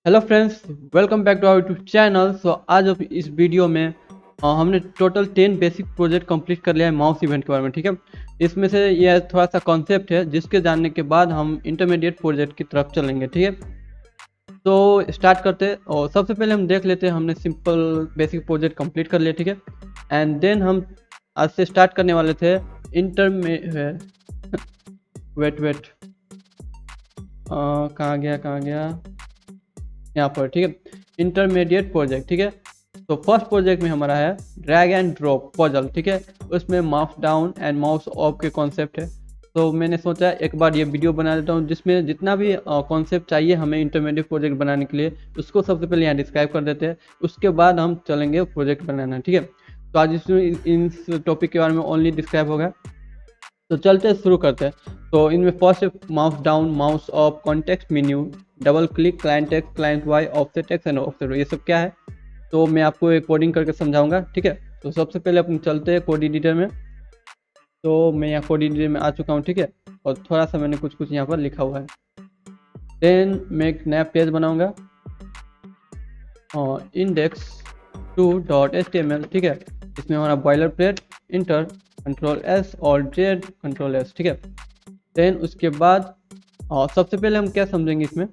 Hello friends, welcome back to our YouTube channel. आज इस video में हमने टोटल 10 बेसिक प्रोजेक्ट कंप्लीट कर लिया है माउस इवेंट के बारे में। ठीक है, इसमें से यह थोड़ा सा कॉन्सेप्ट है जिसके जानने के बाद हम इंटरमीडिएट प्रोजेक्ट की तरफ चलेंगे। ठीक है, तो स्टार्ट करते हैं। और सबसे पहले हम देख लेते हैं, हमने सिंपल बेसिक प्रोजेक्ट कंप्लीट कर लिया। ठीक है, एंड देन हम आज से स्टार्ट करने वाले थे वेट कहाँ गया यहाँ पर। ठीक है, इंटरमीडिएट प्रोजेक्ट। ठीक है, तो फर्स्ट प्रोजेक्ट में हमारा है ड्रैग एंड ड्रॉप पजल। ठीक है, उसमें mouse down and mouse up के कॉन्सेप्ट है। तो मैंने सोचा एक बार ये वीडियो बना देता हूँ जिसमें जितना भी कॉन्सेप्ट चाहिए हमें इंटरमीडिएट प्रोजेक्ट बनाने के लिए, उसको सबसे पहले यहाँ डिस्क्राइब कर देते हैं, उसके बाद हम चलेंगे प्रोजेक्ट बनाना। ठीक है, तो आज इस टॉपिक के बारे में ओनली डिस्क्राइब होगा। तो चलते शुरू करते हैं। तो इनमें first mouse down, mouse up, context menu, double click, client X, client Y, offset X and offset Y, ये सब क्या है तो मैं आपको एक कोडिंग करके समझाऊंगा। ठीक है, तो सबसे पहले अपन चलते हैं कोड एडिटर में। तो मैं यहाँ कोड एडिटर में आ चुका हूँ। ठीक है, और थोड़ा सा मैंने कुछ यहाँ पर लिखा हुआ है। देन मैं एक नया पेज बनाऊंगा, index2.html। ठीक है, इसमें हमारा boiler plate, inter, control S और जेड कंट्रोल एस। ठीक है, देन उसके बाद सबसे पहले हम क्या समझेंगे, इसमें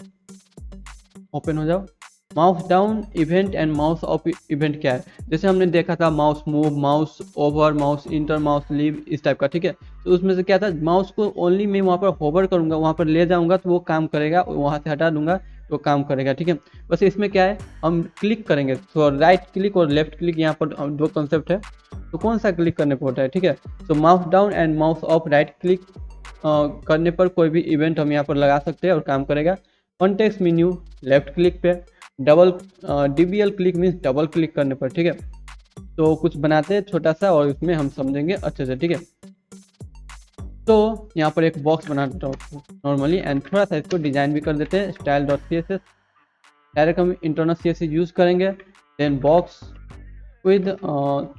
ओपन हो जाओ, mouse down event and mouse up event क्या है। जैसे हमने देखा था mouse move, mouse over, mouse inter, mouse leave, इस टाइप का। ठीक है, तो उसमें से क्या था, माउस को ओनली मैं वहाँ पर होवर करूँगा, वहाँ पर ले जाऊँगा तो वो काम करेगा, वहाँ से हटा दूंगा तो काम करेगा। ठीक है, बस इसमें क्या है, हम क्लिक करेंगे तो राइट क्लिक और लेफ्ट क्लिक, यहाँ पर दो कंसेप्ट है, तो कौन सा क्लिक करने पर होता है। ठीक है, तो mouse down and mouse up right click करने पर कोई भी इवेंट हम यहाँ पर लगा सकते हैं और काम करेगा। कॉन्टेक्स्ट मेन्यू लेफ्ट क्लिक पे, double DBL click means double click करने पर। ठीक है, तो कुछ बनाते हैं छोटा सा और इसमें हम समझेंगे अच्छे से। ठीक है, तो यहाँ पर एक बॉक्स बना देता हूँ नॉर्मली, एंड थोड़ा सा इसको डिजाइन भी कर देते हैं, style dot C S S. Direct हम internal C S S use करेंगे। देन बॉक्स विद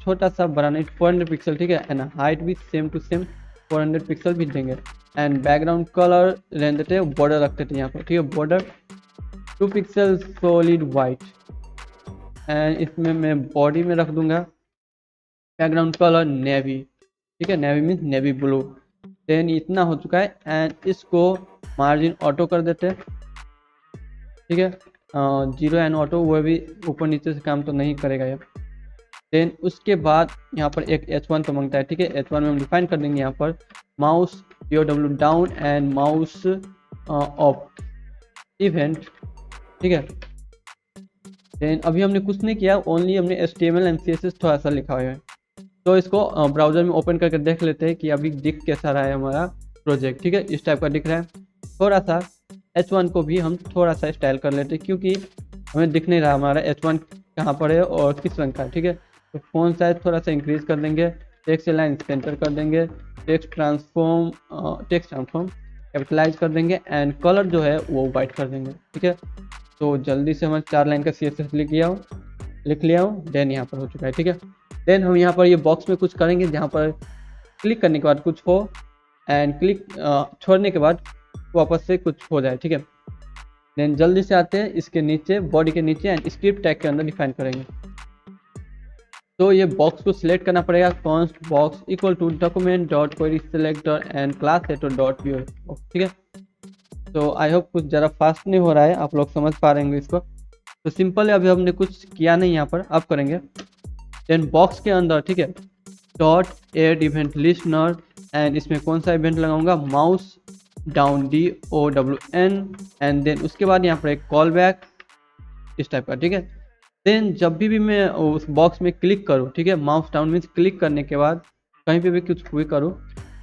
छोटा सा बनाना 400 पिक्सल। ठीक है, एंड हाइट भी सेम टू सेम 400 पिक्सल भी देंगे। एंड बैकग्राउंड कलर रहने देते हैं, बॉर्डर रखते थे यहाँ पर। ठीक है, border 2 pixel solid white, and इसमें मैं बॉडी में रख दूंगा बैकग्राउंड कलर नेवी। ठीक है, navy means navy blue. Then इतना हो चुका है, एंड इसको मार्जिन ऑटो कर देते हैं। ठीक है, जीरो एंड ऑटो, वो भी ऊपर नीचे से काम तो नहीं करेगा ये। देन उसके बाद यहाँ पर एक H1 तो मांगता है। ठीक है, H1 में हम डिफाइन कर देंगे यहाँ पर mouse POW down and mouse up event. ठीक है, देन अभी हमने कुछ नहीं किया, ओनली हमने HTML एंड CSS थोड़ा सा लिखा हुआ है। तो इसको ब्राउजर में ओपन करके देख लेते हैं कि अभी दिख कैसा रहा है हमारा प्रोजेक्ट। ठीक है, इस टाइप का दिख रहा है। थोड़ा सा H1 को भी हम थोड़ा सा स्टाइल कर लेते हैं, क्योंकि हमें दिख नहीं रहा हमारा H1 कहाँ पर है और किस रंग का है। ठीक है, तो फॉन्ट साइज थोड़ा सा इंक्रीज कर देंगे, टेक्स्ट लाइन सेंटर कर देंगे, टेक्स्ट ट्रांसफॉर्म कैपिटलाइज कर देंगे, एंड कलर जो है वो वाइट कर देंगे। ठीक है, तो जल्दी से हमारे 4 लाइन का CSS लिख लिया हूँ। देन यहाँ पर हो चुका है। ठीक है, देन हम यहाँ पर ये बॉक्स में कुछ करेंगे जहाँ पर क्लिक करने के बाद कुछ हो, एंड क्लिक छोड़ने के बाद वापस से कुछ हो जाए। ठीक है, देन जल्दी से आते हैं इसके नीचे, बॉडी के नीचे, एंड स्क्रिप्ट टैग के अंदर डिफाइन करेंगे। तो ये बॉक्स को सिलेक्ट करना पड़ेगा, const box equal to document dot query selector and class setter dot view. ठीक है, तो आई होप कुछ ज़रा फास्ट नहीं हो रहा है, आप लोग समझ पा रहे होंगे इसको। तो सिंपल है, अभी हमने कुछ किया नहीं यहाँ पर, अब करेंगे। देन बॉक्स के अंदर, ठीक है, dot add event listener, and इसमें कौन सा इवेंट लगाऊंगा, mouse down DOWN, and then उसके बाद यहाँ पर एक कॉल बैक इस टाइप का। ठीक है, देन जब भी मैं उस बॉक्स में क्लिक करूँ, ठीक है, माउस डाउन मीन्स क्लिक करने के बाद कहीं पे भी कुछ भी करूँ,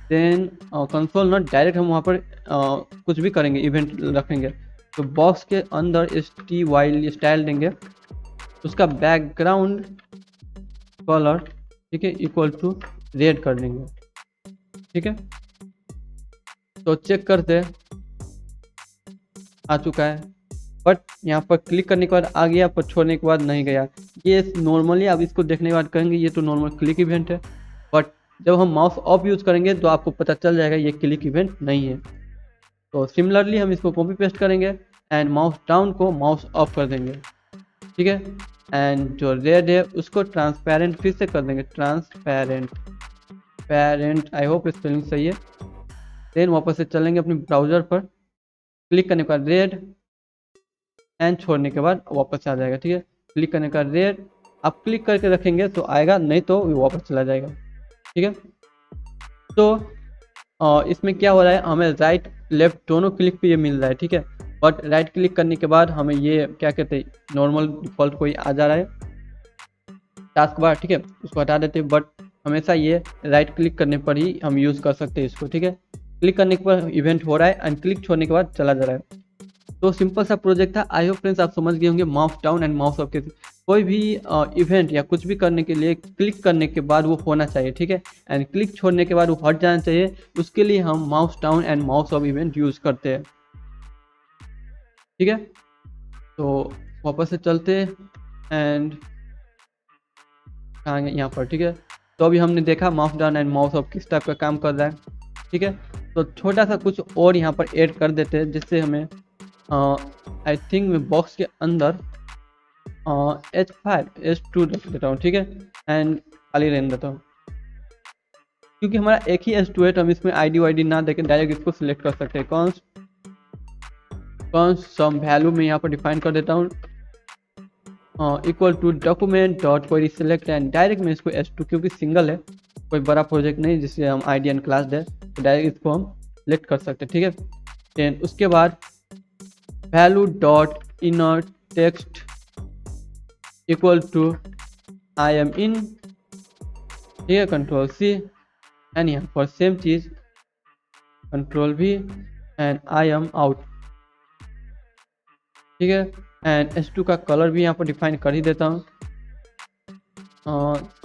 देन कंसोल नॉट डायरेक्ट हम वहाँ पर कुछ भी करेंगे, इवेंट रखेंगे। तो बॉक्स के अंदर STY स्टाइल देंगे, उसका बैकग्राउंड कलर, ठीक है, इक्वल टू रेड कर देंगे। ठीक है, तो चेक करते आ चुका है, बट यहाँ पर क्लिक करने के बाद आ गया, पर छोड़ने के बाद नहीं गया। ये नॉर्मली आप इसको देखने के बाद कहेंगे ये तो नॉर्मल क्लिक इवेंट है, बट जब हम माउस अप यूज़ करेंगे तो आपको पता चल जाएगा ये क्लिक इवेंट नहीं है। तो सिमिलरली हम इसको कॉपी पेस्ट करेंगे, एंड माउस डाउन को माउस ऑफ कर देंगे, ठीक है। एंड जो रेड है उसको ट्रांसपेरेंट फिर से कर देंगे, transparent parent, I hope spelling सही है। देन वापस से चलेंगे अपने ब्राउजर पर, क्लिक करने का रेड एंड छोड़ने के बाद वापस आ जाएगा, ठीक है। क्लिक करने का रेड, आप क्लिक करके रखेंगे तो आएगा, नहीं तो वापस चला जाएगा, ठीक है। तो इसमें क्या हो रहा है, हमें राइट लेफ्ट दोनों क्लिक पे ये मिल रहा है, ठीक है। बट राइट क्लिक करने के बाद हमें ये क्या कहते हैं, नॉर्मल डिफॉल्ट कोई आ जा रहा है टास्क बार, ठीक है, उसको हटा देते हैं। बट हमेशा ये राइट क्लिक करने पर ही हम यूज़ कर सकते हैं इसको, ठीक है। क्लिक करने के बाद इवेंट हो रहा है एंड क्लिक छोड़ने के बाद चला जा रहा है। तो सिंपल सा प्रोजेक्ट था। आई होप फ्रेंड्स आप समझ गए होंगे mouse down and mouse up के कोई भी इवेंट या कुछ भी करने के लिए क्लिक करने के बाद वो होना चाहिए, ठीक है। एंड क्लिक छोड़ने के बाद वो हट जाना चाहिए, उसके लिए हम mouse down and mouse up event use करते हैं, ठीक है। तो वापस से चलते एंड कहाँ गए, यहाँ पर, ठीक है। तो अभी हमने देखा mouse down and mouse up किस टाइप का काम कर रहा है, ठीक है। तो छोटा सा कुछ और यहाँ पर ऐड कर देते हैं, जिससे हमें आई थिंक मैं बॉक्स के अंदर H5 H2 रख देता हूँ, ठीक है। एंड खाली रहने देता हूँ, क्योंकि हमारा एक ही H2 है तो हम इसमें ID वाईडी ना देके डायरेक्ट इसको सिलेक्ट कर सकते हैं। कौन सम वैल्यू में यहाँ पर डिफाइन कर देता हूँ, equal to document dot query select and direct में इसको H2, क्योंकि सिंगल है, कोई बड़ा प्रोजेक्ट नहीं जिससे हम ID एंड क्लास दे, तो डायरेक्ट इसको हम सिलेक्ट कर सकते हैं, ठीक है। देन उसके बाद value dot inner text equal to I am in, ठीक है, कंट्रोल C एंड यहाँ पर सेम चीज़ control V and I am out, ठीक है। एंड H2 का कलर भी यहाँ पर डिफाइन कर ही देता हूँ,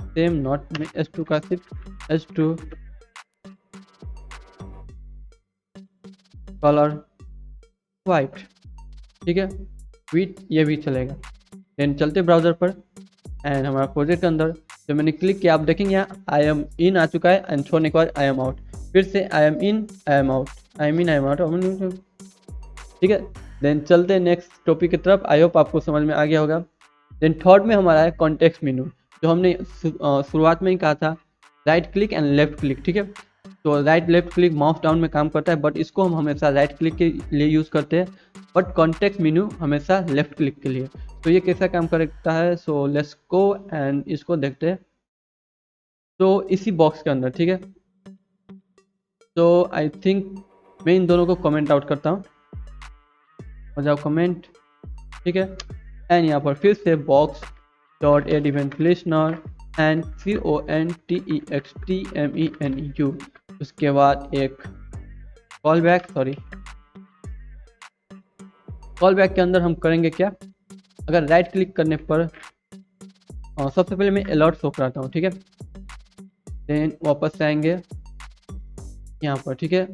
सेम नॉट में H2 का सिर्फ H2 कलर वाइट, ठीक है, विथ ये भी चलेगा। देन चलते ब्राउज़र पर एंड हमारा प्रोजेक्ट के अंदर जो मैंने क्लिक किया, आप देखेंगे यहाँ आई एम इन आ चुका है एंड छोड़ने के बाद आई एम आउट, फिर से आई am in I am out, I am in I am out, ठीक है। देन चलते हैं नेक्स्ट टॉपिक की तरफ। आई होप आपको समझ में आ गया होगा। देन थर्ड में हमारा है कॉन्टेक्स्ट मेनू, जो हमने शुरुआत में ही कहा था, right click and left click, ठीक है। तो right left click mouse down में काम करता है, बट इसको हम हमेशा राइट क्लिक के लिए यूज़ करते हैं, बट कॉन्टेक्स्ट मेनू हमेशा लेफ्ट क्लिक के लिए। तो ये कैसा काम करता है, सो लेट्स गो एंड इसको देखते हैं। तो इसी बॉक्स के अंदर, ठीक है, तो आई थिंक मैं इन दोनों को कमेंट आउट करता हूँ, हो जाओ कमेंट, ठीक है। एंड यहाँ पर फिर से box dot add event listener and CONTEXTMENU, उसके बाद एक कॉल बैक, कॉल बैक के अंदर हम करेंगे क्या, अगर राइट क्लिक करने पर सबसे पहले मैं अलर्ट शो कराता हूँ, ठीक है। देन वापस से आएंगे यहाँ पर, ठीक है।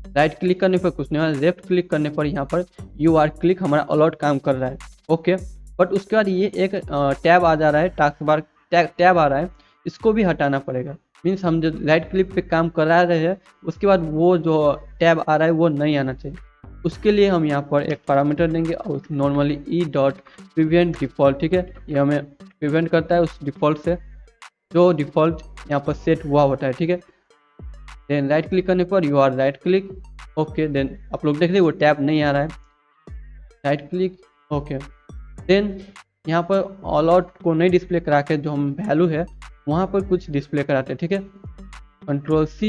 राइट क्लिक करने पर कुछ नहीं हुआ, लेफ्ट क्लिक करने पर यहाँ पर UR क्लिक हमारा अलर्ट काम कर रहा है, ओके। बट उसके बाद ये एक टैब आ जा रहा है, टास्क बार टैब आ रहा है, इसको भी हटाना पड़ेगा। मीन्स हम जो राइट क्लिक पे काम करा रहे हैं उसके बाद वो जो टैब आ रहा है वो नहीं आना चाहिए। उसके लिए हम यहाँ पर एक पैरामीटर देंगे और नॉर्मली E.prevent डिफ़ॉल्ट, ठीक है, ये हमें प्रिवेंट करता है उस डिफ़ॉल्ट से जो डिफ़ॉल्ट यहाँ पर सेट हुआ होता है, ठीक है। देन राइट क्लिक करने पर UR right click, okay. Then आप लोग देख रहे वो टैब नहीं आ रहा है, राइट क्लिक, ओके। देन यहाँ पर ऑल आउट को नहीं डिस्प्ले करा के जो हम वैल्यू है वहाँ पर कुछ डिस्प्ले कराते हैं, ठीक है। Control C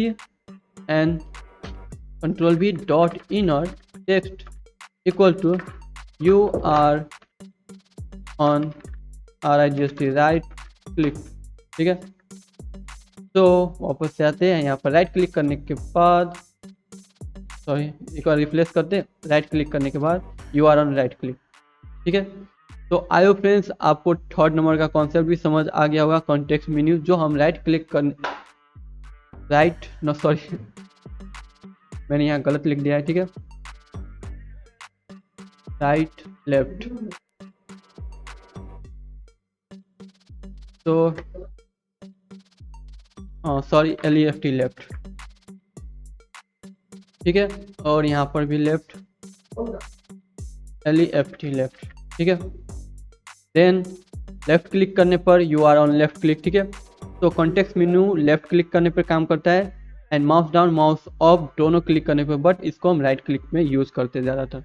and control V dot inner text equal to UR on RIGST right click, ठीक है। तो वापस से आते हैं, यहाँ पर राइट क्लिक करने के बाद एक बार रिप्लेस करते हैं, राइट क्लिक करने के बाद UR ऑन राइट क्लिक, ठीक है। तो आयो फ्रेंड्स आपको थर्ड नंबर का कॉन्सेप्ट भी समझ आ गया होगा, कॉन्टेक्स्ट मेन्यू, जो हम राइट क्लिक करने मैंने यहाँ गलत लिख दिया है, ठीक है, राइट लेफ्ट, तो LEFT लेफ्ट, ठीक है। और यहाँ पर भी लेफ्ट LEFT लेफ्ट, ठीक है। देन लेफ्ट क्लिक करने पर you are on left click, ठीक है। तो कॉन्टेक्स्ट मेन्यू लेफ्ट क्लिक करने पर काम करता है and mouse down mouse up दोनों क्लिक करने पर, बट इसको हम राइट क्लिक में यूज़ करते हैं ज़्यादातर।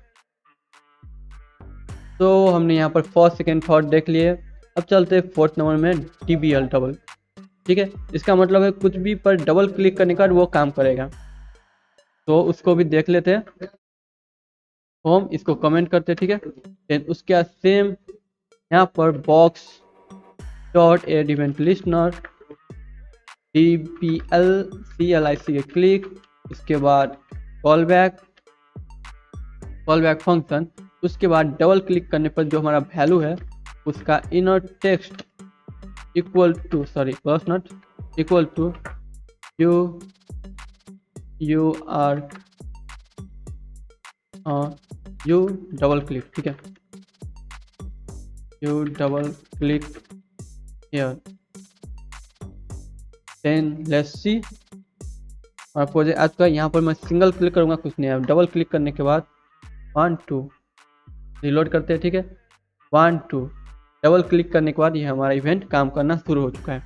तो हमने यहाँ पर फर्स्ट सेकेंड थर्ड देख लिए। अब चलते हैं फोर्थ नंबर में DBL डबल, ठीक है। इसका मतलब है कुछ भी पर डबल क्लिक करने का वो काम करेगा, तो उसको भी देख लेते हैं। तो हम इसको कमेंट करते हैं, ठीक है। देन उसके बाद सेम यहाँ पर box dot add event listener DBL CLIC के क्लिक, उसके बाद कॉल बैक फंक्शन, उसके बाद डबल क्लिक करने पर जो हमारा वैल्यू है उसका inner text equal to plus not equal to you are you double click, ठीक है। You double click here, then let's see और प्रोजेक्ट आज का। यहाँ पर मैं सिंगल क्लिक करूँगा, कुछ नहीं है। डबल क्लिक करने के बाद 1 2 रिलोड करते हैं, ठीक है। 1 2 डबल क्लिक करने के बाद ये हमारा इवेंट काम करना शुरू हो चुका है।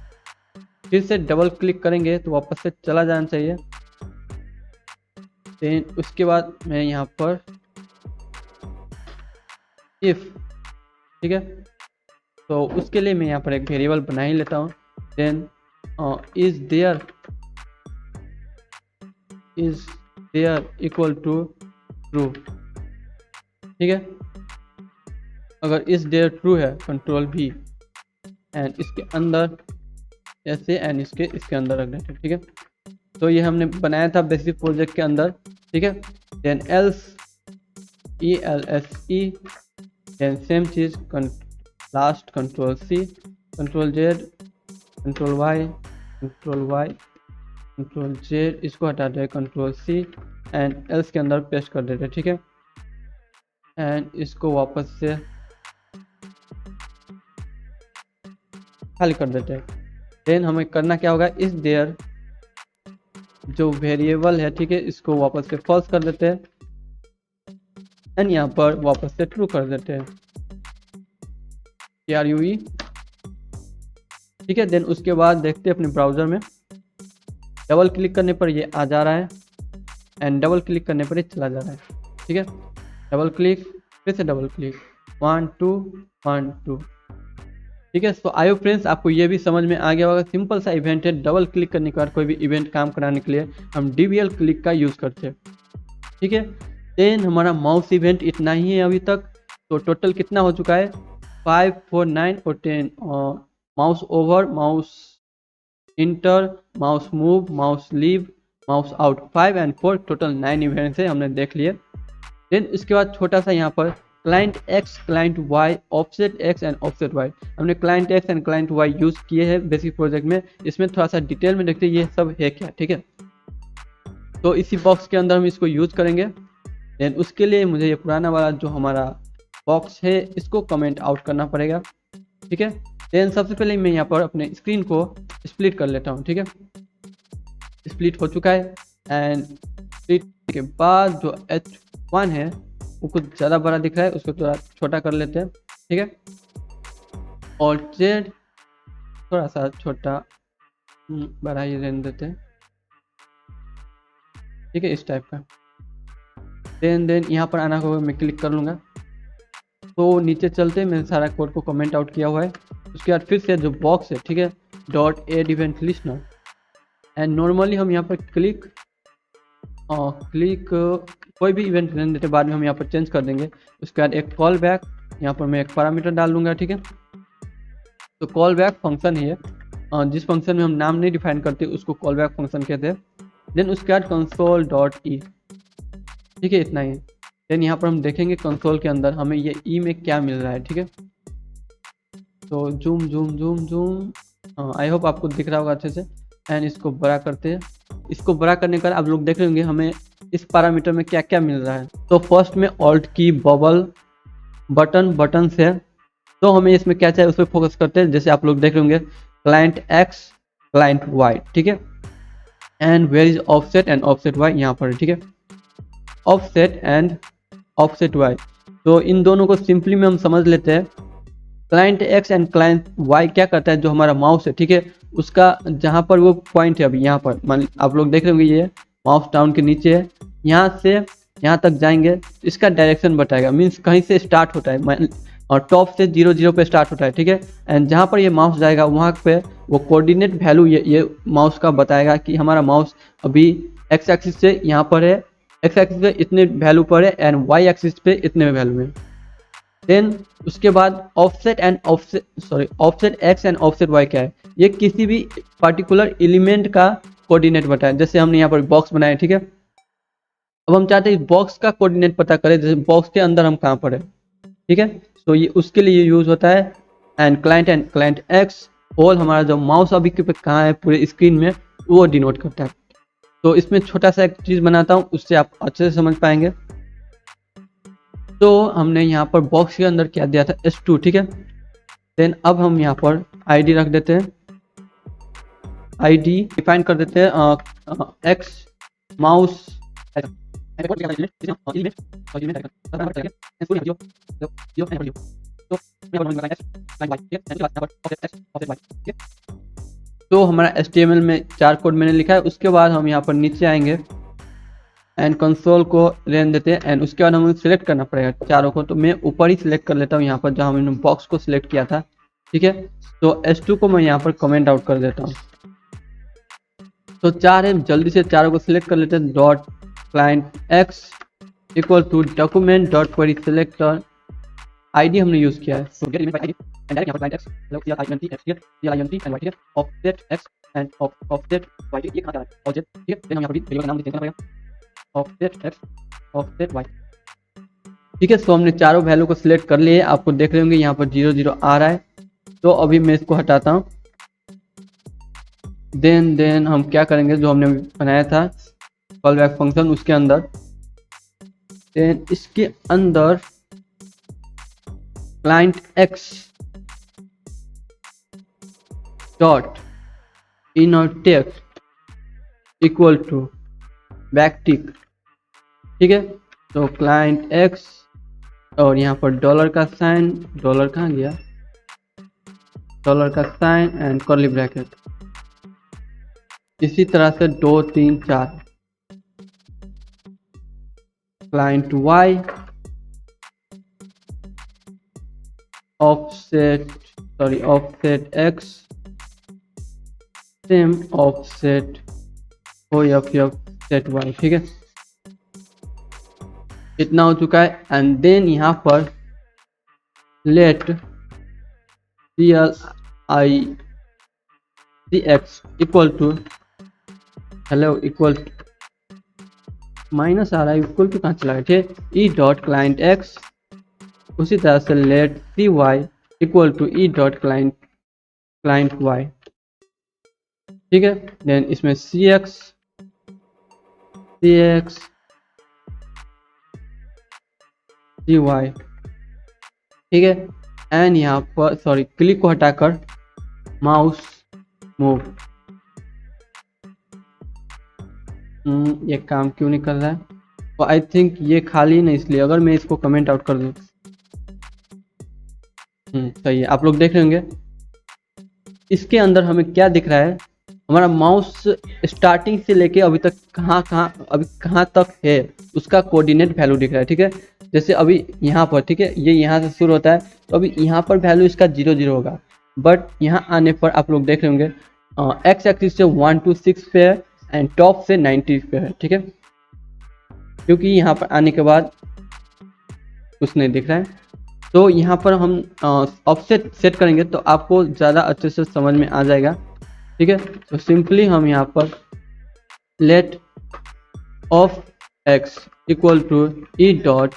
फिर से डबल क्लिक करेंगे तो वापस से चला जाना चाहिए। देन उसके बाद मैं यहाँ पर इफ, ठीक है। तो उसके लिए मैं यहाँ पर एक वेरिएबल बना ही लेता हूँ। Then is there equal to true, ठीक है। अगर इज देयर ट्रू है कंट्रोल V एंड इसके अंदर ऐसे एंड इसके अंदर रख देते हैं, ठीक है। तो ये हमने बनाया था बेसिक प्रोजेक्ट के अंदर, ठीक है। Then else ELSE, then same चीज last control C control Z control Z, इसको हटा दे कंट्रोल C एंड एल्स के अंदर पेस्ट कर देते, ठीक है। एंड इसको वापस से खाली कर देते हैं। देन हमें करना क्या होगा, इस देयर जो वेरिएबल है, ठीक है, इसको वापस से फॉल्स कर देते हैं एंड यहाँ पर वापस से ट्रू कर देते हैं, TRUE, ठीक है। देन उसके बाद देखते हैं अपने ब्राउजर में, डबल क्लिक करने पर ये आ जा रहा है एंड डबल क्लिक करने पर ये चला जा रहा है, ठीक है। डबल क्लिक, फिर से डबल क्लिक, 1 2 1 2, ठीक है। तो आई होप फ्रेंड्स आपको ये भी समझ में आ गया होगा। सिंपल सा इवेंट है, डबल क्लिक करने के बाद कोई भी इवेंट काम कराने के लिए हम DBL क्लिक का यूज़ करते हैं, ठीक है। देन हमारा माउस इवेंट इतना ही है अभी तक। तो टोटल कितना हो चुका है, 5 4 9 और 10। Mouse over, mouse inter, mouse move, mouse leave, mouse out, 5 and 4, total 9 events है, हमने देख लिए। देन इसके बाद छोटा सा यहाँ पर client X client Y, offset X and offset Y, हमने client X and client Y use किए हैं बेसिक प्रोजेक्ट में। इसमें थोड़ा सा डिटेल में देखते हैं ये सब है क्या, ठीक है। तो इसी बॉक्स के अंदर हम इसको यूज़ करेंगे। देन उसके लिए मुझे ये पुराना वाला जो हमारा बॉक्स है इसको कमेंट आउट करना पड़ेगा, ठीक है। देन सबसे पहले मैं यहाँ पर अपने स्क्रीन को स्प्लिट कर लेता हूँ, ठीक है। स्प्लिट हो चुका है एंड स्प्लिट के बाद जो H1 है वो कुछ ज़्यादा बड़ा दिख रहा है, उसको थोड़ा छोटा कर लेते हैं, ठीक है। और Z थोड़ा सा छोटा बड़ा ही रहने देते हैं, ठीक है, इस टाइप का। देन यहाँ पर आना होगा, मैं क्लिक कर लूँगा। तो नीचे चलते मैंने सारा कोड को कमेंट आउट किया हुआ है। उसके बाद फिर से जो बॉक्स है, ठीक है, dot add event listener and normally हम यहाँ पर क्लिक कोई भी इवेंट रहने देते, बाद में हम यहाँ पर चेंज कर देंगे। उसके बाद एक कॉल बैक, यहाँ पर मैं एक पैरामीटर डाल दूंगा, ठीक है। तो कॉल बैक फंक्शन है, जिस फंक्शन में हम नाम नहीं डिफाइन करते उसको कॉल बैक फंक्शन कहते हैं। देन उसके बाद कंसोल डॉट ई, ठीक है, इतना ही। देन यहाँ पर हम देखेंगे कंसोल के अंदर हमें ये ई में क्या मिल रहा है, ठीक है। तो zoom zoom zoom zoom, I hope आपको दिख रहा होगा अच्छे से। एंड इसको बड़ा करते हैं। इसको बड़ा करने का आप लोग देख रहे होंगे हमें इस पैरामीटर में क्या क्या मिल रहा है। तो फर्स्ट में ऑल्ट की, बबल, बटन से, तो हमें इसमें क्या चाहिए उस पर फोकस करते हैं। जैसे आप लोग देख रहे होंगे क्लाइंट X क्लाइंट Y, ठीक है। And where is offset and offset Y, यहाँ पर, ठीक है, ऑफसेट एंड ऑफसेट Y। तो इन दोनों को सिंपली में हम समझ लेते हैं। Client X and client Y क्या करता है, जो हमारा माउस है, ठीक है, उसका जहाँ पर वो पॉइंट है, अभी यहाँ पर मान आप लोग देख रहे होंगे, ये माउस डाउन के नीचे है, यहाँ से यहाँ तक जाएंगे, इसका डायरेक्शन बताएगा, मीन्स कहीं से स्टार्ट होता है और टॉप से 0 0 पे स्टार्ट होता है, ठीक है। एंड जहाँ पर ये माउस जाएगा वहाँ पे वो कोऑर्डिनेट वैल्यू ये माउस का बताएगा कि हमारा माउस अभी एक्स एक्सिस से यहाँ पर है, एक्स एक्सिस पे इतने वैल्यू पर है एंड वाई एक्सिस पे इतने वैल्यू में। देन उसके बाद offset X and offset Y क्या है, ये किसी भी पर्टिकुलर एलिमेंट का कोऑर्डिनेट बताए। जैसे हमने यहाँ पर बॉक्स बनाया, ठीक है, अब हम चाहते हैं बॉक्स का कोऑर्डिनेट पता करें, जैसे बॉक्स के अंदर हम कहाँ पर है, ठीक है, तो ये उसके लिए यूज होता है। एंड क्लाइंट एक्स होल हमारा जो माउस अभी के पे कहाँ है पूरे स्क्रीन में, वो डिनोट करता है। तो इसमें छोटा सा एक चीज बनाता हूँ, उससे आप अच्छे से समझ पाएंगे। तो हमने यहाँ पर बॉक्स के अंदर क्या दिया था, S2, ठीक है। देन अब हम यहाँ पर आईडी रख देते हैं, आईडी डिफाइन कर देते हैं एक्स माउस, तो हमारा HTML में 4 कोड मैंने लिखा है। उसके बाद हम यहाँ पर नीचे आएंगे एंड कंसोल को रहने देते हैं एंड उसके बाद हमें सिलेक्ट करना पड़ेगा चारों को। तो मैं ऊपर ही सिलेक्ट कर लेता हूँ यहाँ पर जहाँ मैंने बॉक्स को सिलेक्ट किया था, ठीक है। तो S2 को मैं यहाँ पर कमेंट आउट कर देता हूँ। तो 4 है, जल्दी से चारों को सिलेक्ट कर लेते हैं। Dot client X equal to document dot query selector, ID हमने यूज किया है, तो get event ID and direct यहाँ पर client X CLINT and offset X and offset Y, ये कहाँ जा रहा है ऑब्जेक्ट, ठीक है। देन हम यहाँ पर वेरिएबल का नाम चेंज करना पड़ेगा, ऑफसेट एक्स ऑफसेट वाई, ठीक है। सो हमने चारों वैल्यू को सिलेक्ट कर लिए, आपको देख रहे होंगे यहाँ पर 0 0 आ रहा है। तो अभी मैं इसको हटाता हूँ। देन हम क्या करेंगे, जो हमने बनाया था कॉल बैक फंक्शन, उसके अंदर देन इसके अंदर client X dot inner text equal to backtick, ठीक है। तो क्लाइंट एक्स और यहाँ पर डॉलर का साइन, डॉलर कहाँ गया, डॉलर का साइन एंड कर्ली ब्रैकेट, इसी तरह से 2 3 4 client Y offset X same offset set Y, ठीक है। इतना हो चुका है। एंड देन यहाँ पर let CLICX equal to hello equal minus आ रहा है, इक्वल टू कहाँ चला गया, ठीक है। ई डॉट क्लाइंट एक्स, उसी तरह से let CY equal to E dot client Y, ठीक है। देन इसमें CX CY, ठीक है। एंड यहाँ पर सॉरी क्लिक को हटाकर माउस मूव, ये काम क्यों नहीं कर रहा है, तो आई थिंक ये खाली नहीं, इसलिए अगर मैं इसको कमेंट आउट कर दूँ, सही है। आप लोग देख रहे होंगे इसके अंदर हमें क्या दिख रहा है, हमारा माउस स्टार्टिंग से लेके अभी तक कहाँ तक है उसका कोऑर्डिनेट वैल्यू दिख रहा है, ठीक है। जैसे अभी यहाँ पर, ठीक है, ये यहाँ से शुरू होता है, तो अभी यहाँ पर वैल्यू इसका 0 0 होगा, बट यहाँ आने पर आप लोग देख रहे होंगे एक्स एक्सिस से 1 2 6 पे है एंड टॉप से 90 पे है, ठीक है। क्योंकि यहाँ पर आने के बाद कुछ नहीं दिख रहा है, तो यहाँ पर हम ऑफसेट सेट करेंगे तो आपको ज़्यादा अच्छे से समझ में आ जाएगा, ठीक है। तो सिंपली हम यहाँ पर let of X equal to E dot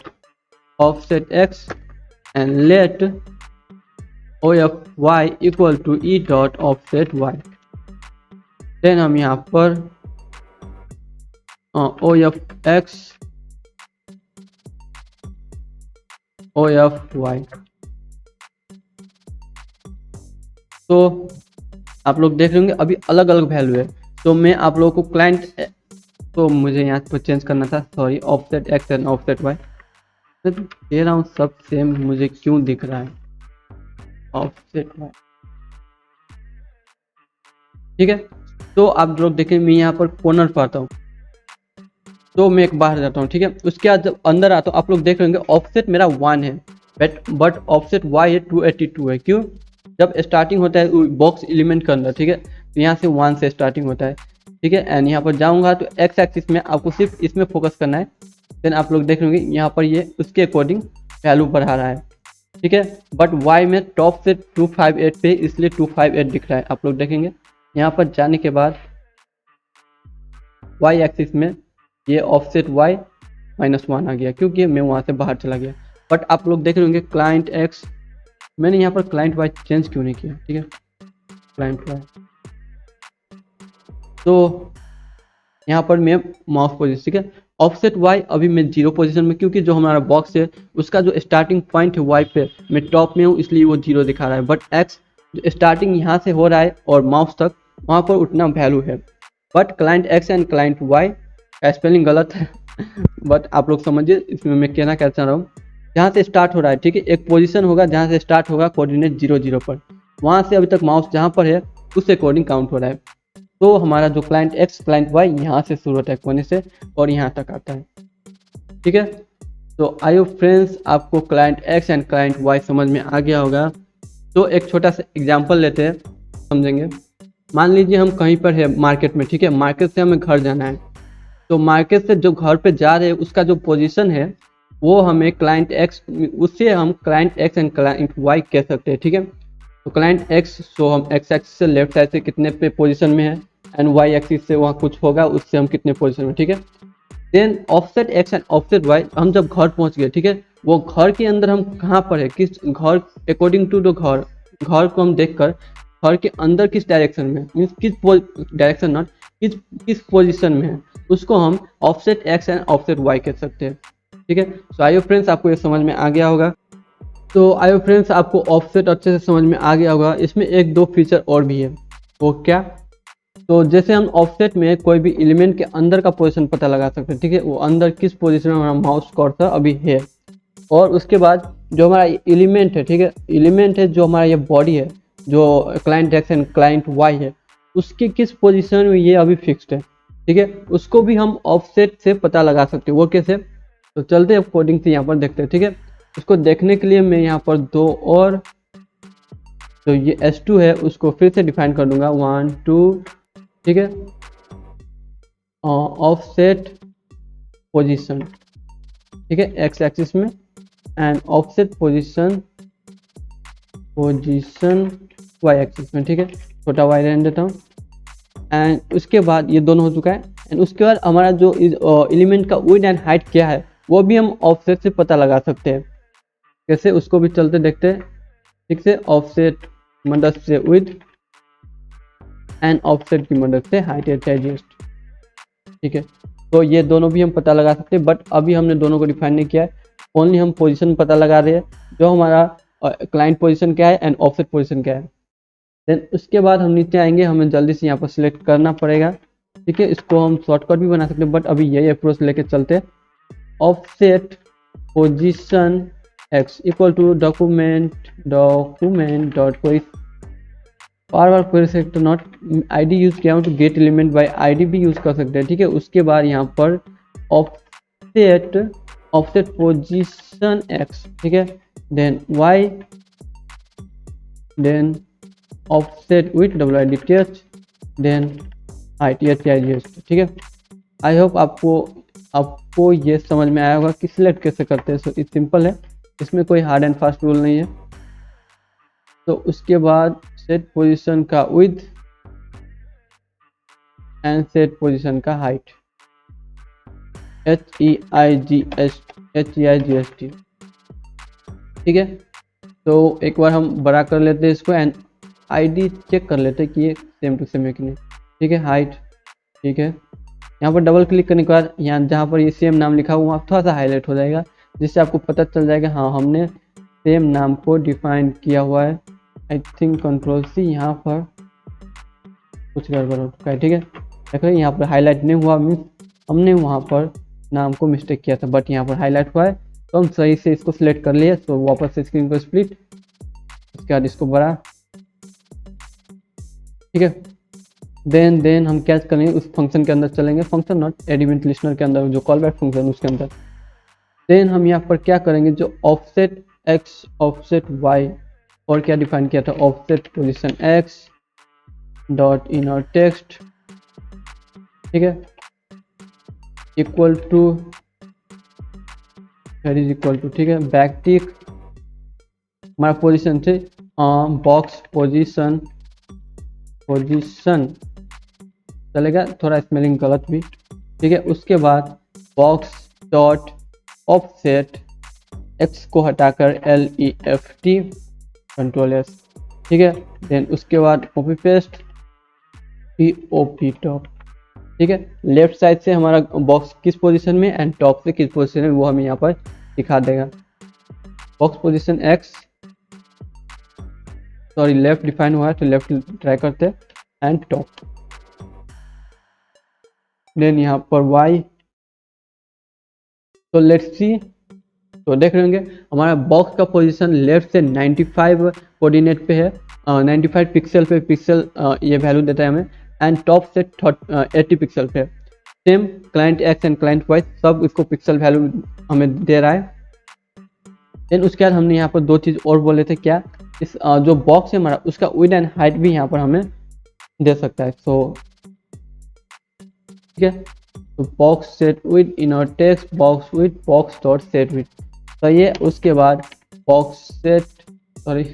offset X and let O F Y equal to E dot offset Y. Then हम यहाँ पर O F X O F Y, तो आप लोग देख लेंगे अभी अलग अलग वैल्यू है। तो मैं आप लोगों को क्लाइंट, तो मुझे यहाँ पर चेंज करना था, sorry, offset X and offset Y. मैं दे रहा हूँ सब सेम, मुझे क्यों दिख रहा है ऑफसेट वाई। ठीक है, तो आप लोग देखें मैं यहाँ पर कॉर्नर पर आता हूँ, तो मैं एक बाहर जाता हूँ। ठीक है, उसके बाद जब अंदर आता हूँ आप लोग देख लेंगे ऑफसेट मेरा 1 है, बट ऑफसेट वाई है 282 है। क्यों? जब स्टार्टिंग होता है बॉक्स एलिमेंट के अंदर, ठीक है, तो यहाँ से 1 से स्टार्टिंग होता है। ठीक है, एंड यहाँ पर जाऊँगा तो एक्स एक्सिस में आपको सिर्फ इसमें फोकस करना है। देन आप लोग देख लेंगे यहाँ पर ये उसके अकॉर्डिंग वैल्यू बढ़ा रहा है। ठीक है, बट वाई में टॉप से 258 पे, इसलिए 258 दिख रहा है। आप लोग देखेंगे यहाँ पर जाने के बाद वाई एक्सिस में ये ऑफसेट वाई -1 आ गया, क्योंकि मैं वहाँ से बाहर चला गया। बट आप लोग देख रहे होंगे क्लाइंट एक्स, मैंने यहाँ पर क्लाइंट वाई चेंज क्यों नहीं किया। ठीक है, क्लाइंट वाई, तो यहाँ पर मैं माउस पोजीशन, ठीक है, ऑफसेट वाई अभी मैं 0 पोजीशन में, क्योंकि जो हमारा बॉक्स है उसका जो स्टार्टिंग पॉइंट है वाई पे, मैं टॉप में हूँ इसलिए वो 0 दिखा रहा है। बट एक्स जो स्टार्टिंग यहाँ से हो रहा है और माउस तक, वहाँ पर उतना वैल्यू है। But client X and client Y का स्पेलिंग गलत है बट आप लोग समझिए इसमें मैं कहना क्या चाह रहा हूँ। जहाँ से स्टार्ट हो रहा है, ठीक है, एक पोजीशन होगा जहाँ से स्टार्ट होगा कोऑर्डिनेट 0 0 पर, वहाँ से अभी तक माउस जहाँ पर है उस अकॉर्डिंग काउंट हो रहा है। तो हमारा जो क्लाइंट एक्स क्लाइंट वाई यहाँ से शुरू होता है कोने से और यहाँ तक आता है। ठीक है, तो आई होप फ्रेंड्स आपको client X and client Y समझ में आ गया होगा। तो एक छोटा सा एग्जांपल लेते हैं, समझेंगे। मान लीजिए हम कहीं पर है मार्केट में, ठीक है, मार्केट से हमें घर जाना है, तो मार्केट से जो घर पे जा रहे हैं उसका जो पोजीशन है वो हमें क्लाइंट एक्स, उससे हम client X and client Y कह सकते हैं। ठीक है, तो क्लाइंट एक्स, सो हम एक्स एक्सिस से लेफ्ट साइड से कितने पे पोजीशन में है, एंड वाई एक्सिस से वहाँ कुछ होगा उससे हम कितने पोजीशन में। ठीक है, then offset X and offset Y, हम जब घर पहुँच गए, ठीक है, वो घर के अंदर हम कहाँ पर है, किस घर, अकॉर्डिंग टू द घर, घर को हम देख कर घर के अंदर किस डायरेक्शन में, मीन्स किस डायरेक्शन, नॉट किस पोजिशन में है, उसको हम offset X and offset Y कह सकते हैं। ठीक है, सो आई होप फ्रेंड्स आपको ये समझ में आ गया होगा। तो आई होप फ्रेंड्स आपको ऑफसेट अच्छे से समझ में आ गया होगा। इसमें एक दो फीचर और भी है, वो क्या? तो जैसे हम ऑफसेट में कोई भी एलिमेंट के अंदर का पोजीशन पता लगा सकते हैं। ठीक है, वो अंदर किस पोजीशन में हमारा माउस कर्सर अभी है, और उसके बाद जो हमारा एलिमेंट है, ठीक है, एलिमेंट है जो हमारा ये बॉडी है, जो client X and client Y है, उसके किस पोजीशन में ये अभी फिक्स्ड है। ठीक है, उसको भी हम ऑफसेट से पता लगा सकते हैं। वो कैसे? तो चलते हैं कोडिंग से यहाँ पर देखते हैं। ठीक है, उसको देखने के लिए मैं यहाँ पर दो और जो ये S2 है उसको फिर से डिफाइन कर दूंगा, 1 2। ठीक है, ऑफसेट पोजीशन, ठीक है, एक्स एक्सिस में, and offset position Y axis में। ठीक है, छोटा वाई रहने देता हूँ, एंड उसके बाद ये दोनों हो चुका है। एंड उसके बाद हमारा जो एलिमेंट का विड्थ एंड हाइट क्या है वो भी हम ऑफसेट से पता लगा सकते हैं। कैसे, उसको भी चलते देखते हैं। ठीक से, ऑफसेट मदद से विड्थ एंड ऑफसेट की मदद से हाइट एडजस्ट। ठीक है, तो ये दोनों भी हम पता लगा सकते हैं, बट अभी हमने दोनों को डिफाइन नहीं किया है, ओनली हम पोजीशन पता लगा रहे हैं, जो हमारा क्लाइंट पोजीशन क्या है एंड ऑफसेट पोजीशन क्या है। देन उसके बाद हम नीचे आएंगे, हमें जल्दी से यहाँ पर सिलेक्ट करना पड़ेगा। ठीक है, इसको हम शॉर्टकट भी बना सकते हैं, बट अभी यही अप्रोच लेके चलते हैं। Offset position x equal to document dot कोई बार query selector not ID use किया हूँ, तो गेट एलिमेंट बाय आईडी भी यूज कर सकते हैं। ठीक है, उसके बाद यहाँ पर ऑफसेट पोजीशन एक्स, ठीक है, then Y, then offset width WIDTH, then height HIGS। ठीक है, आई होप आपको ये समझ में आया होगा कि सिलेक्ट कैसे करते हैं। सो इस सिंपल है, इसमें कोई हार्ड एंड फास्ट रूल नहीं है। तो उसके बाद सेट पोजीशन का विड्थ एंड सेट पोजीशन का हाइट, HEIGST। ठीक है, तो एक बार हम बड़ा कर लेते हैं इसको, एंड आईडी चेक कर लेते हैं कि ये सेम टू सेम है कि नहीं। ठीक है, हाइट, ठीक है, यहाँ पर डबल क्लिक करने के बाद यहाँ जहाँ पर ये सेम नाम लिखा हुआ थोड़ा सा हाईलाइट हो जाएगा, जिससे आपको पता चल जाएगा हाँ हमने सेम नाम को डिफाइन किया हुआ है। आई थिंक Ctrl+C, यहाँ पर कुछ गड़बड़ हो चुका है। ठीक है, देखो यहाँ पर हाईलाइट नहीं हुआ, मीन्स हमने वहाँ पर नाम को मिस्टेक किया था, बट यहाँ पर हाईलाइट हुआ है। तो हम सही से इसको सिलेक्ट कर लिए, तो वापस से स्क्रीन को स्प्लिट, उसके बाद इसको बड़ा, ठीक है। देन हम क्या करेंगे, उस फंक्शन के अंदर चलेंगे, फंक्शन नॉट एलिमेंट लिस्टनर के अंदर जो कॉल बैक फंक्शन उसके अंदर। देन हम यहाँ पर क्या करेंगे, जो ऑफसेट एक्स ऑफसेट वाई और क्या डिफाइन किया था, offset position X dot inner text, ठीक है, equal to is equal to, ठीक है, बैक टिक, हमारा पोजीशन थे बॉक्स पोजीशन चलेगा, थोड़ा स्पेलिंग गलत भी, ठीक है। उसके बाद बॉक्स डॉट ऑफसेट एक्स को हटाकर LEFT कंट्रोल S, ठीक है। देन उसके बाद कॉपी पेस्ट POP टॉप, ठीक है। लेफ्ट साइड से हमारा बॉक्स किस पोजीशन में एंड टॉप से किस पोजीशन में वो हमें यहाँ पर दिखा देगा। Box position x, sorry left define हुआ है तो लेफ्ट ट्राई करते हैं एंड टॉप। देन यहाँ पर वाई, तो लेट्स सी, तो देख रहे होंगे हमारा बॉक्स का पोजीशन लेफ्ट से 95 कोऑर्डिनेट पे है, 95 पिक्सल पे पिक्सल ये वैल्यू देता है हमें, एंड टॉप से 80 पिक्सल पे। Same client X and client Y सब इसको पिक्सल वैल्यू हमें दे रहा है। देन उसके बाद हमने यहाँ पर दो चीज़ और बोले थे, क्या, इस जो बॉक्स है हमारा उसका विड्थ एंड हाइट भी यहाँ पर हमें दे सकता है। सो ठीक है, तो box set width inner text box width box dot set width, तो ये उसके बाद box set sorry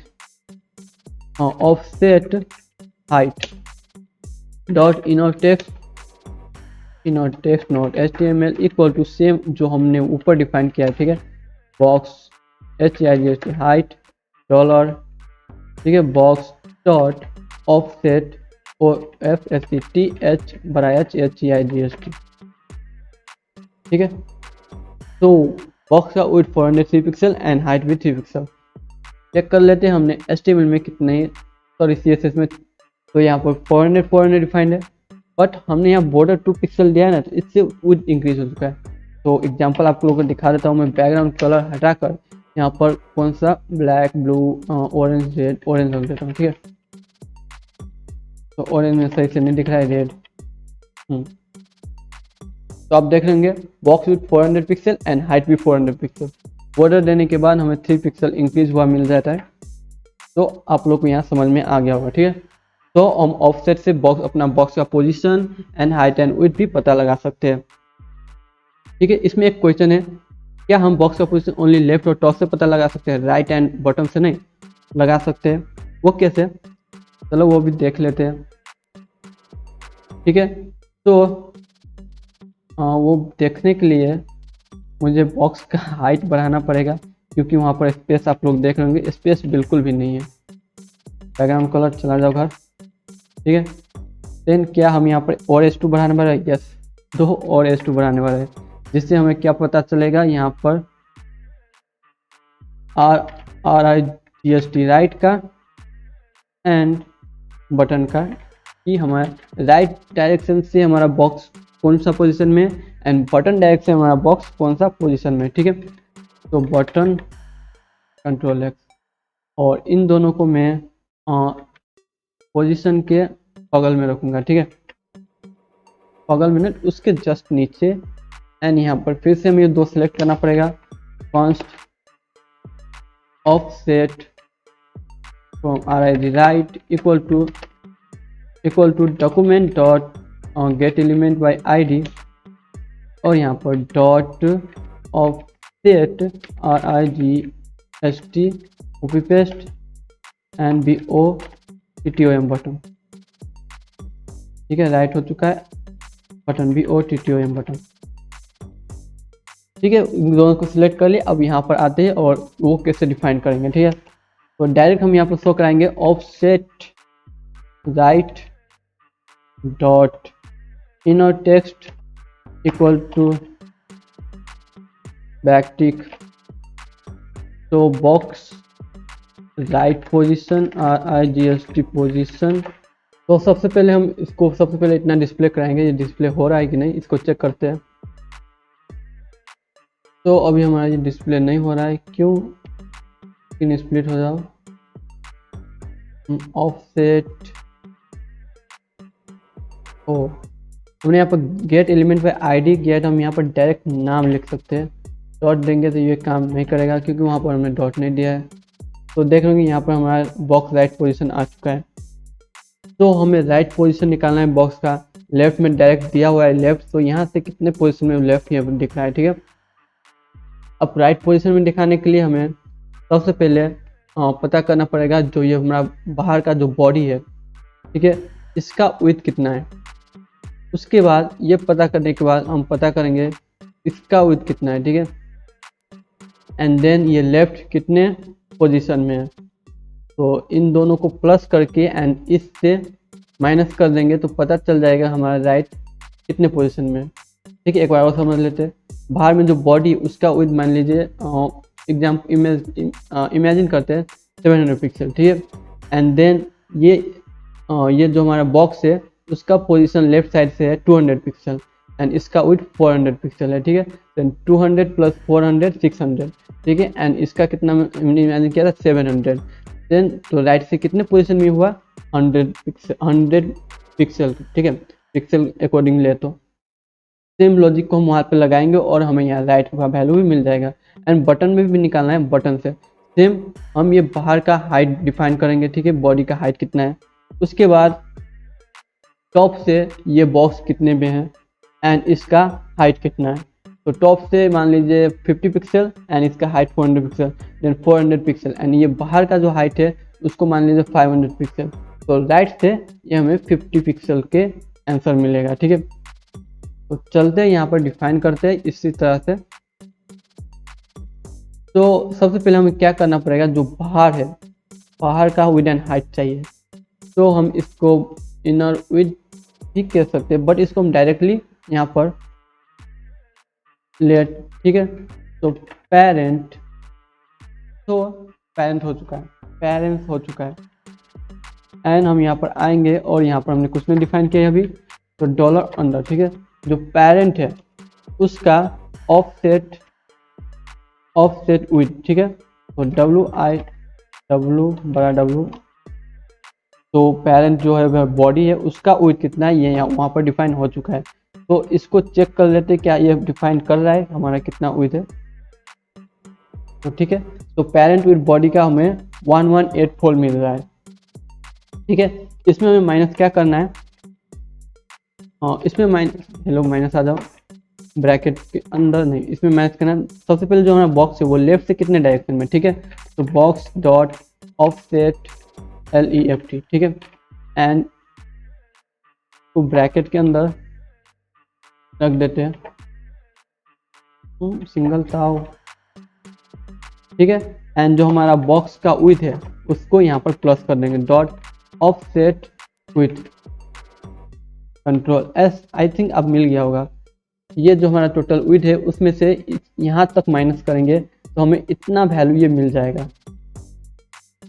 offset height dot inner text note HTML equal to same जो हमने ऊपर डिफाइन किया है, ठीक है, बॉक्स HIGST हाइट डॉलर, ठीक है, बॉक्स डॉट ऑफसेट OFSET बड़ा HHEIGST, ठीक है। तो बॉक्स का विड्थ 403 पिक्सल एंड हाइट भी 3 पिक्सल। चेक कर लेते हैं हमने HTML में कितने, सॉरी CSS में, तो यहाँ पर 400 डिफाइंड है, बट हमने यहाँ बॉर्डर 2 पिक्सल दिया है ना, तो इससे विड्थ इंक्रीज हो चुका है। तो एग्जांपल आप लोगों को दिखा देता हूँ मैं, बैकग्राउंड कलर हटाकर यहाँ पर कौन सा black blue orange red, orange रख देता हूँ, ठीक है। तो ऑरेंज में सही से नहीं दिख रहा है, रेड। तो आप देख लेंगे box with 400 pixel and height भी 400 पिक्सल, बॉर्डर देने के बाद हमें 3 पिक्सल इंक्रीज हुआ मिल जाता है। तो आप लोग को यहाँ समझ में आ गया होगा, ठीक है। तो हम ऑफसेट से बॉक्स अपना बॉक्स का position and height and width भी पता लगा सकते हैं, ठीक है। इसमें एक क्वेश्चन है, क्या हम बॉक्स का पोजीशन ओनली लेफ्ट और टॉप से पता लगा सकते हैं, राइट एंड बॉटम से नहीं लगा सकते हैं, वो कैसे, चलो वो भी देख लेते हैं, ठीक है। तो वो देखने के लिए मुझे बॉक्स का हाइट बढ़ाना पड़ेगा, क्योंकि वहाँ पर स्पेस आप लोग देख रहे होंगे, स्पेस बिल्कुल भी नहीं है। बैकग्राउंड कलर चला जाओ घर, ठीक है। देन क्या हम यहाँ पर और S2 बढ़ाने वाला है, यस, 2 और S2 बढ़ाने वाला है, जिससे हमें क्या पता चलेगा, यहाँ पर RIGST राइट का एंड बटन का, कि हमारा राइट डायरेक्शन से हमारा बॉक्स कौन सा पोजीशन में एंड बटन डायरेक्शन से हमारा बॉक्स कौन सा पोजीशन में, ठीक है। तो बटन कंट्रोल X, और इन दोनों को मैं पोजीशन के बगल में रखूँगा, ठीक है, बगल में उसके जस्ट नीचे, एंड यहाँ पर फिर से हमें 2 सेलेक्ट करना पड़ेगा, const offset from RIG right equal to document dot get element by ID, और यहाँ पर dot offset RIGST copy paste and BOTTOM button, ठीक है, राइट हो चुका है बटन BOTTOM बटन, ठीक है। इन दोनों को सिलेक्ट कर लिए, अब यहाँ पर आते हैं और वो कैसे डिफाइन करेंगे, ठीक है। तो डायरेक्ट हम यहाँ पर शो कराएंगे offset right dot inner text equal to backtick, तो box right position RIGST position. तो सबसे पहले हम इसको इतना डिस्प्ले कराएंगे, ये डिस्प्ले हो रहा है कि नहीं इसको चेक करते हैं। तो अभी हमारा ये डिस्प्ले नहीं हो रहा है, क्यों? स्क्रीन स्प्लिट हो जाओ, ऑफसेट ओ, हमने यहाँ पर गेट एलिमेंट पे आईडी किया है, तो हम यहाँ पर डायरेक्ट नाम लिख सकते हैं। डॉट देंगे तो ये काम नहीं करेगा क्योंकि वहाँ पर हमने डॉट नहीं दिया है। तो देख लो कि यहाँ पर हमारा बॉक्स राइट पोजीशन आ चुका है। तो हमें राइट पोजीशन निकालना है बॉक्स का, लेफ्ट में डायरेक्ट दिया हुआ है लेफ्ट, तो यहाँ से कितने पोजीशन में लेफ्ट यहाँ पर दिख रहा है, ठीक है। अब राइट पोजीशन में दिखाने के लिए हमें सबसे पहले पता करना पड़ेगा जो ये हमारा बाहर का जो बॉडी है, ठीक है, इसका विड्थ कितना है। उसके बाद ये पता करने के बाद हम पता करेंगे इसका विड्थ कितना है, ठीक है। एंड देन ये लेफ्ट कितने पोजीशन में है, तो इन दोनों को प्लस करके एंड इससे माइनस कर देंगे तो पता चल जाएगा हमारा राइट कितने पोजीशन में है, ठीक है। एक बार और समझ लेते हैं। बाहर में जो बॉडी उसका विड्थ मान लीजिए इमेजिन करते हैं 700 पिक्सल, ठीक है। एंड देन ये जो हमारा बॉक्स है उसका पोजीशन लेफ्ट साइड से है 200 पिक्सल एंड इसका विड्थ 400 पिक्सल है, ठीक है। देन 200 प्लस 400 600, ठीक है। एंड इसका कितना हमने इमेजिन किया था 700। देन तो राइट से कितने पोजीशन में हुआ 100 पिक्सल, ठीक है, पिक्सल अकॉर्डिंग ले। तो सेम लॉजिक को हम वहाँ पे लगाएंगे और हमें यहाँ राइट का वैल्यू भी मिल जाएगा। एंड बटन में भी निकालना है, बटन से सेम हम ये बाहर का हाइट डिफाइन करेंगे, ठीक है, बॉडी का हाइट कितना है। उसके बाद टॉप से ये बॉक्स कितने में है एंड इसका हाइट कितना है। तो टॉप से मान लीजिए 50 पिक्सल एंड इसका height 400 pixel, then 400 pixel and ये बाहर का जो हाइट है उसको मान लीजिए 500 पिक्सल। तो राइट से ये हमें 50 पिक्सल के आंसर मिलेगा, ठीक है। तो चलते हैं यहाँ पर डिफाइन करते हैं इसी तरह से। तो सबसे पहले हमें क्या करना पड़ेगा, जो बाहर है बाहर का विड्थ एंड हाइट चाहिए। तो हम इसको इनर विड्थ ही कह सकते हैं, बट इसको हम डायरेक्टली यहाँ पर ले, ठीक है। तो पेरेंट हो चुका है, पेरेंट्स हो चुका है। एंड हम यहाँ पर आएंगे और यहाँ पर हमने कुछ नहीं डिफाइन किया अभी, तो डॉलर अंडर, ठीक है। जो पेरेंट है उसका ऑफसेट विड्थ, ठीक है। तो W बड़ा W, तो पेरेंट जो है वह बॉडी है उसका विड्थ कितना है ये यहाँ वहाँ पर डिफाइन हो चुका है। तो इसको चेक कर लेते हैं क्या ये डिफाइन कर रहा है हमारा कितना विड्थ है। तो ठीक है, तो पेरेंट विथ बॉडी का हमें 1184 मिल रहा है, ठीक है। इसमें हमें माइनस क्या करना है, इसमें माइनस आ जाओ, ब्रैकेट के अंदर नहीं, इसमें माइनस करना है। सबसे पहले जो हमारा बॉक्स है वो लेफ्ट से कितने डायरेक्शन में, ठीक है। तो बॉक्स डॉट ऑफसेट LEFT, ठीक है। एंड तो ब्रैकेट के अंदर रख देते हैं सिंगल ताव, ठीक है। एंड जो हमारा बॉक्स का विड्थ है उसको यहाँ पर प्लस कर देंगे, dot offset width control S, I think अब मिल गया होगा। ये जो हमारा टोटल विड्थ है उसमें से यहाँ तक माइनस करेंगे तो हमें इतना वैल्यू ये मिल जाएगा।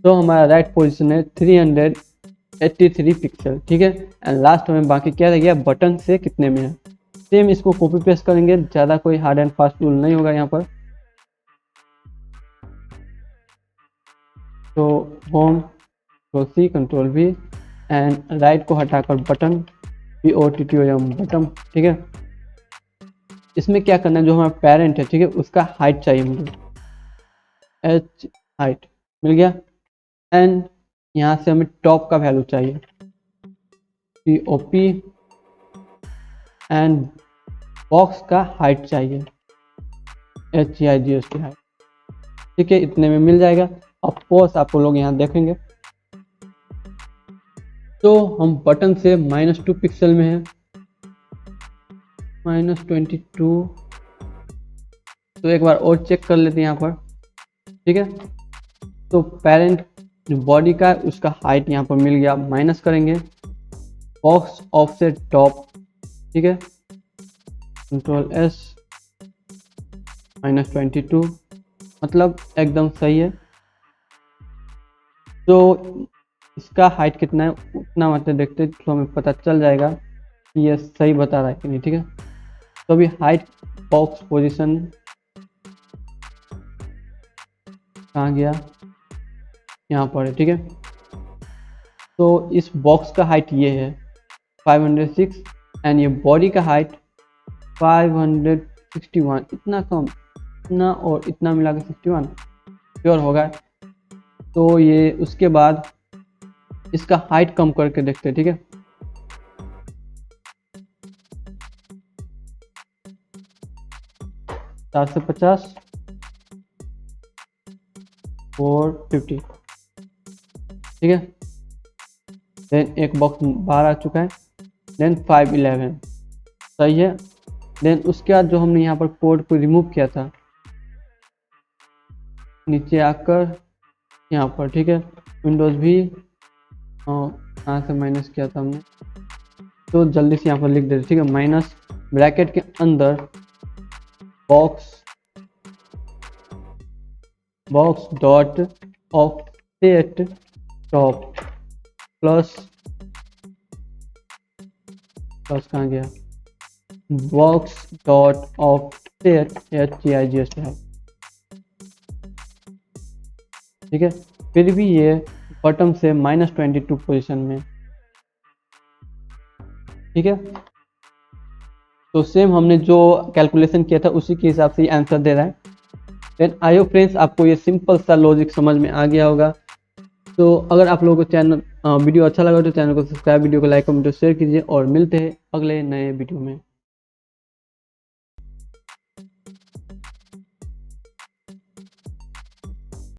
तो हमारा राइट पोजीशन है 383 पिक्सल, ठीक है। एंड लास्ट में बाकी क्या रह गया, बटन से कितने में है। सेम इसको कॉपी पेस्ट करेंगे, ज़्यादा कोई हार्ड एंड फास्ट टूल नहीं होगा यहाँ पर। तो home C control V and right को हटाकर बटन BOTTOM बटन, ठीक है। इसमें क्या करना है, जो हमारा पेरेंट है, ठीक है, उसका हाइट चाहिए मुझे, H हाइट मिल गया। एंड यहाँ से हमें टॉप का वैल्यू चाहिए COP एंड बॉक्स का हाइट चाहिए HEIGST हाइट, ठीक है। इतने में मिल जाएगा। ऑफ कोर्स आप लोग यहाँ देखेंगे तो हम बटन से -2 पिक्सल में है, -22। तो एक बार और चेक कर लेते हैं यहाँ पर, ठीक है। तो पेरेंट जो बॉडी का है उसका हाइट यहाँ पर मिल गया, माइनस करेंगे बॉक्स ऑफसेट टॉप, ठीक है, कंट्रोल S -22, मतलब एकदम सही है। तो इसका हाइट कितना है उतना मतलब देखते तो हमें पता चल जाएगा कि ये सही बता रहा है कि नहीं, ठीक है। तो अभी हाइट बॉक्स पोजीशन कहाँ गया, यहाँ पर है, ठीक है। तो इस बॉक्स का हाइट ये है 506 एंड ये बॉडी का हाइट 561, इतना कम, इतना और इतना मिला के 61 प्योर होगा। तो ये उसके बाद इसका हाइट कम करके देखते हैं, ठीक है। चार सौ 450, ठीक है। देन एक बॉक्स बाहर आ चुका है, देन 511 सही है। देन उसके बाद जो हमने यहाँ पर कोड को रिमूव किया था नीचे आकर यहाँ पर, ठीक है, विंडोज़ भी कहाँ से माइनस किया था हमने, तो जल्दी से यहाँ पर लिख देते, ठीक है। माइनस ब्रैकेट के अंदर box dot offset top plus कहाँ गया, बॉक्स डॉट ऑफसेट HGIGS है, ठीक है। फिर भी ये बॉटम से -22 पोजीशन में, ठीक है। तो सेम हमने जो कैलकुलेशन किया था उसी के हिसाब से ये आंसर दे रहा है। देन आई होप फ्रेंड्स आपको ये सिंपल सा लॉजिक समझ में आ गया होगा। तो अगर आप लोगों को चैनल वीडियो अच्छा लगा तो चैनल को सब्सक्राइब, वीडियो को लाइक, कमेंट, शेयर कीजिए और मिलते हैं अगले नए वीडियो में।